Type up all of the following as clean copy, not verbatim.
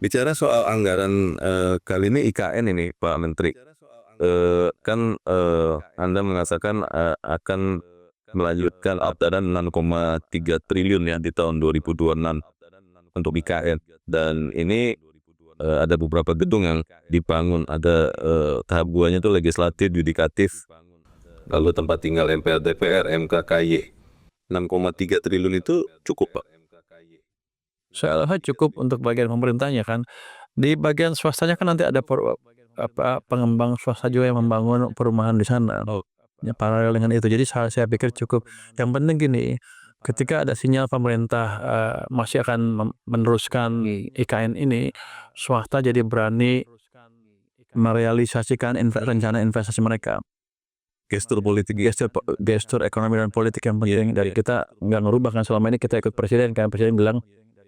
Bicara soal anggaran kali ini IKN ini Pak Menteri, kan Anda mengatakan akan melanjutkan anggaran 6,3 triliun ya di tahun 2026 untuk IKN, dan ini ada beberapa gedung yang dibangun, ada tahap 2-nya itu legislatif, yudikatif, lalu tempat tinggal MPR, DPR, MK, KY. 6,3 triliun itu cukup, Pak? Saya lihat cukup untuk bagian pemerintahnya kan. Di bagian swastanya kan nanti ada pengembang swasta juga yang membangun perumahan di sana. Ya, paralel dengan itu. Jadi saya pikir cukup. Yang penting gini, ketika ada sinyal pemerintah masih akan meneruskan IKN ini, swasta jadi berani merealisasikan rencana investasi mereka. Gestur politik, Gestur ekonomi dan politik yang penting dari kita nggak ngerubah kan. Selama ini kita ikut presiden kan, presiden bilang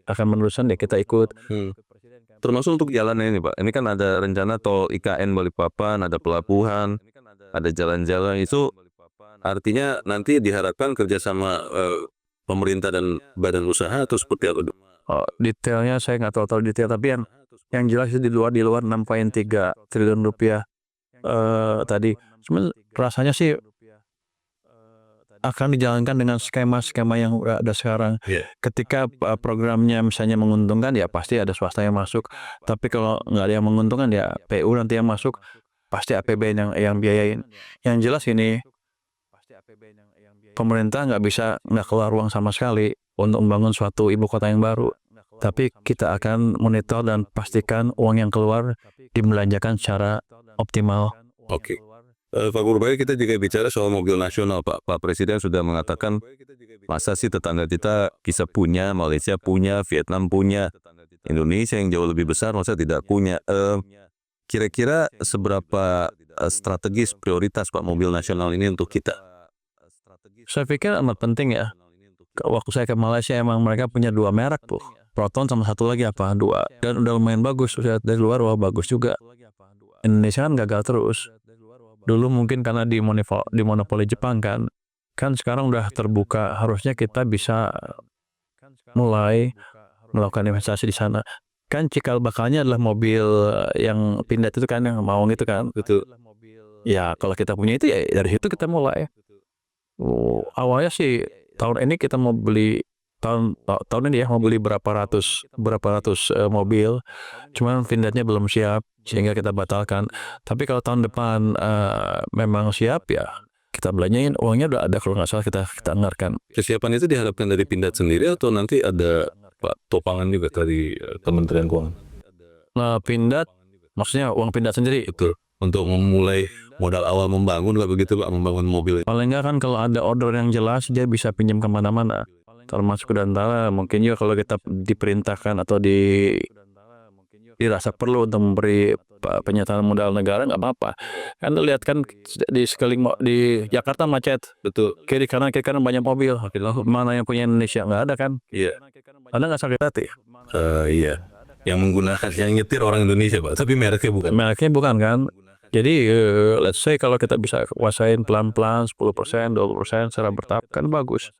akan meneruskan, ya kita ikut. Termasuk untuk jalannya ini, Pak. Ini kan ada rencana tol IKN Balikpapan, ada pelabuhan, ada jalan-jalan. Itu artinya nanti diharapkan kerjasama pemerintah dan badan usaha atau seperti apa? Detailnya saya nggak tahu detail, tapi yang jelas itu di luar 6,3 triliun rupiah tadi. Cuman rasanya sih akan dijalankan dengan skema-skema yang udah ada sekarang. Ketika programnya misalnya menguntungkan, ya pasti ada swasta yang masuk. Tapi kalau nggak ada yang menguntungkan, ya PU nanti yang masuk, pasti APBN yang biayain. Yang jelas ini pemerintah nggak keluar uang sama sekali untuk membangun suatu ibu kota yang baru. Tapi kita akan monitor dan pastikan uang yang keluar dibelanjakan secara optimal. Oke. Pak Purbaya, kita juga bicara soal mobil nasional, Pak. Pak Presiden sudah mengatakan, masa sih tetangga kita punya, Malaysia punya, Vietnam punya, Indonesia yang jauh lebih besar masa tidak punya. Kira-kira seberapa strategis prioritas Pak mobil nasional ini untuk kita? Saya pikir amat penting ya. Waktu saya ke Malaysia emang mereka punya 2 merek tuh, Proton sama satu lagi 2, dan udah lumayan bagus. Lihat dari luar, wah bagus juga. Indonesia kan gagal terus. Dulu mungkin karena di monopoli Jepang kan sekarang udah terbuka, harusnya kita bisa mulai melakukan investasi di sana. Kan cikal bakalnya adalah mobil yang Pindad itu kan, yang Maung itu kan. Betul. Ya kalau kita punya itu, ya dari situ kita mulai. Awalnya sih tahun ini kita mau beli tahun ini ya, mau beli berapa ratus mobil, cuman Pindadnya belum siap sehingga kita batalkan. Tapi kalau tahun depan memang siap, ya kita belanjain, uangnya udah ada kalau nggak salah, kita anggarkan. Kesiapan itu diharapkan dari Pindad sendiri atau nanti ada Pak topangan juga dari Kementerian Keuangan? Nah, Pindad maksudnya uang Pindad sendiri? Betul. Untuk memulai modal awal membangun, nggak begitu Pak, membangun mobil. Paling nggak kan kalau ada order yang jelas, dia bisa pinjam kemana-mana, termasuk ke Dantara. Mungkin juga kalau kita diperintahkan atau dirasa perlu untuk memberi penyataan modal negara, nggak apa-apa. Kan lihat kan di sekeliling di Jakarta macet, Betul. kiri kanan banyak mobil. Mana yang punya Indonesia? Nggak ada kan? Iya. Anda nggak sakit hati? Iya. Yang menggunakan, yang nyetir orang Indonesia, Pak, tapi mereknya bukan. Mereknya bukan kan? Jadi let's say kalau kita bisa kuasain pelan-pelan 10%, 20% secara bertahap, kan bagus.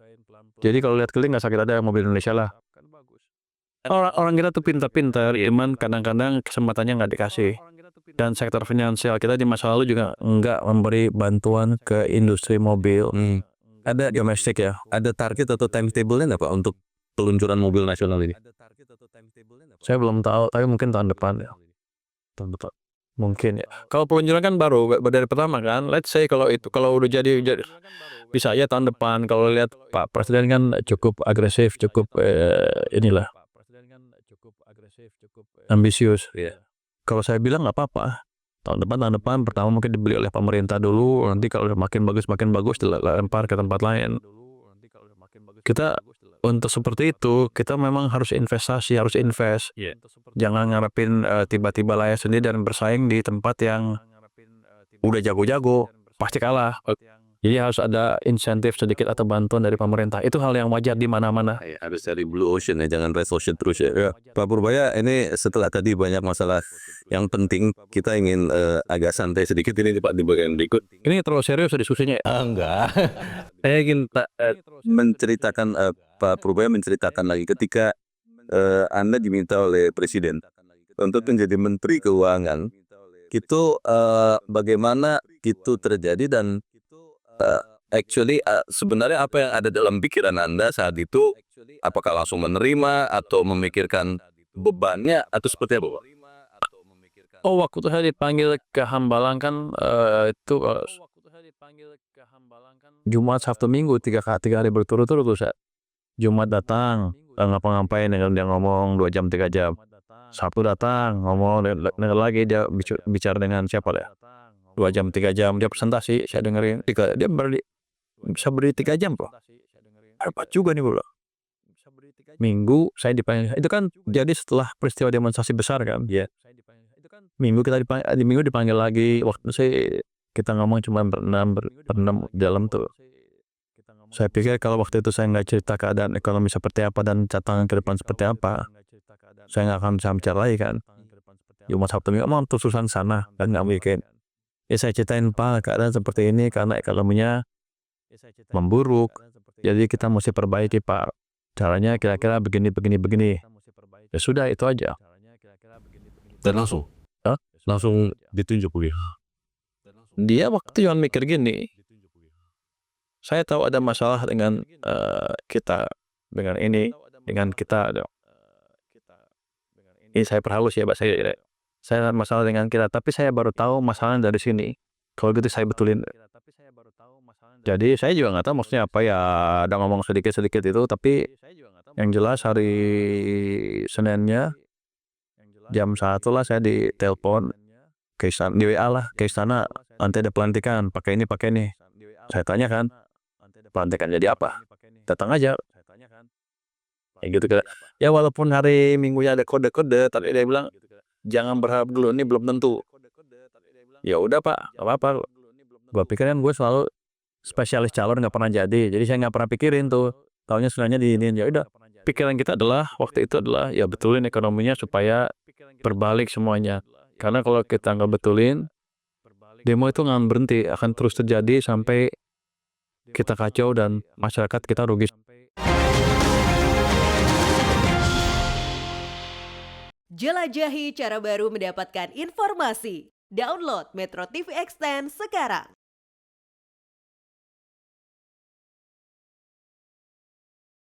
Jadi kalau lihat keliling nggak sakit ada mobil Indonesia lah. Orang kita tuh pintar-pintar, cuman kadang-kadang kesempatannya nggak dikasih. Dan sektor finansial kita di masa lalu juga nggak memberi bantuan ke industri mobil. Ada Domestik ya. Ada target atau timetable-nya nggak Pak untuk peluncuran mobil nasional ini? Saya belum tahu, tapi mungkin tahun depan ya. Tahun depan. Mungkin ya. Kalau peluncuran kan baru dari pertama kan. Let's say kalau udah jadi bisa ya tahun depan. Kalau lihat Pak Presiden kan cukup agresif, cukup ambisius. Kalau saya bilang nggak apa-apa. Tahun depan pertama mungkin dibeli oleh pemerintah dulu. Nanti kalau makin bagus dilempar ke tempat lain. Kita untuk seperti itu, kita memang harus invest. Jangan ngarepin tiba-tiba layak sendiri dan bersaing di tempat yang udah jago-jago, pasti kalah. Jadi harus ada insentif sedikit atau bantuan dari pemerintah. Itu hal yang wajar di mana-mana. Harus dari blue ocean ya, jangan red ocean terus ya. Pak Purbaya, ini setelah tadi banyak masalah yang penting, kita ingin agak santai sedikit ini Pak di bagian berikut. Ini terlalu serius diskusinya. Enggak. Saya ingin menceritakan, Pak Purbaya menceritakan lagi ketika Anda diminta oleh Presiden untuk menjadi Menteri Keuangan, itu bagaimana itu terjadi dan actually sebenarnya apa yang ada dalam pikiran Anda saat itu, apakah langsung menerima atau memikirkan bebannya atau seperti apa, Pak? Oh, waktu itu saya dipanggil ke Hambalang kan itu Jumat, Sabtu, Minggu 3 hari berturut-turut tuh saya. Jumat datang, nggak ngapa-ngapain, dia ngomong 2 jam 3 jam. Sabtu datang, ngomong denger lagi dia bicara dengan siapa ya, 2 jam 3 jam dia presentasi, saya dengerin. Dia bisa berdiri 3 jam loh. Hebat juga nih gua bilang. Minggu saya dipanggil, itu kan jadi setelah peristiwa demonstrasi besar kan. Minggu di Minggu dipanggil lagi, waktu saya kita ngomong cuma berenam dalam tuh. Saya pikir kalau waktu itu saya nggak cerita keadaan ekonomi seperti apa dan catatan ke depan seperti apa, saya nggak akan bisa bicara lagi kan. Jumat, Sabtu, Minggu emang terus susan sana kan nggak mungkin. Ya saya ceritain, Pak, keadaan seperti ini karena ekonominya memburuk, jadi kita mesti perbaiki, Pak. Caranya kira-kira begini. Ya sudah, itu aja. Dan langsung? Hah? Langsung ditunjuk begitu? Dia waktu cuma mikir gini, saya tahu ada masalah dengan kita, dengan kita. Ini saya perhalus ya, Pak. Saya masalah dengan kita, tapi saya baru tahu masalahnya dari sini. Kalau gitu saya betulin. Jadi saya juga nggak tahu maksudnya apa ya, ada ngomong sedikit-sedikit itu, tapi yang jelas hari Seninnya jam 1 lah saya ditelepon ke istana, di WA lah ke istana, nanti ada pelantikan, pakai ini. Saya tanya kan, pelantikan jadi apa? Datang aja. Kayak gitu kan. Ya walaupun hari Minggunya ada kode-kode, tapi dia bilang jangan berharap dulu, ini belum tentu. Ya udah, Pak, nggak apa-apa. Gua pikir kan gue selalu spesialis calon, nggak pernah jadi saya nggak pernah pikirin tuh. Taunya sebenarnya diinin. Ya udah, pikiran kita adalah waktu itu adalah ya betulin ekonominya supaya berbalik semuanya. Karena kalau kita nggak betulin, demo itu nggak berhenti, akan terus terjadi sampai kita kacau dan masyarakat kita rugi. Jelajahi cara baru mendapatkan informasi. Download Metro TV Extend sekarang.